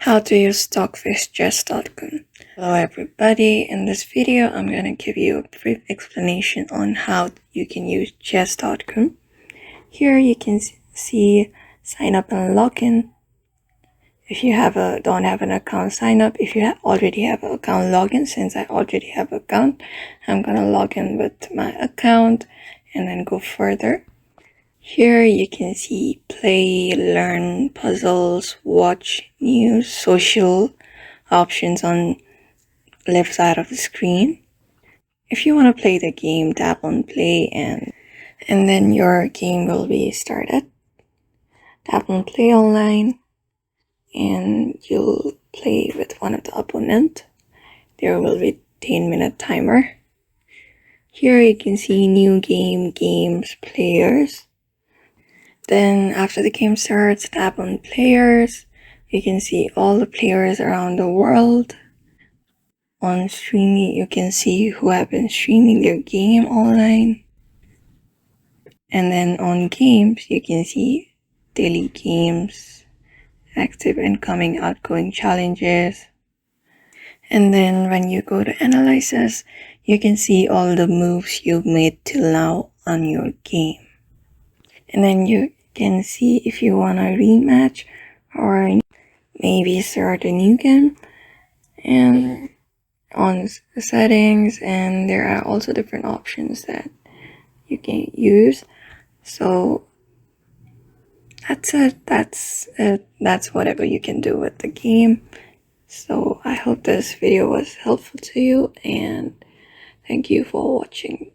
How to use stockfishchess.com. Hello everybody, in this video I'm going to give you a brief explanation on how you can use chess.com. Here you can see sign up and login. If you don't have an account, sign up. If you already have an account, login. Since I already have an account, I'm going to log in with my account and then go further. Here you can see play, learn, puzzles, watch, news, social options on left side of the screen. If you want to play the game, tap on play and then your game will be started. Tap on play online and you'll play with one of the opponent. There will be 10-minute timer. Here you can see new game, games, players. Then after the game starts, tap on players. You can see all the players around the world. On streaming, you can see who have been streaming their game online. And then on games, you can see daily games, active, incoming, outgoing challenges. And then when you go to analysis, you can see all the moves you've made till now on your game. And then you can see if you want a rematch or maybe start a new game, and on settings, and there are also different options that you can use. So that's it. That's whatever you can do with the game. So I hope this video was helpful to you, and thank you for watching.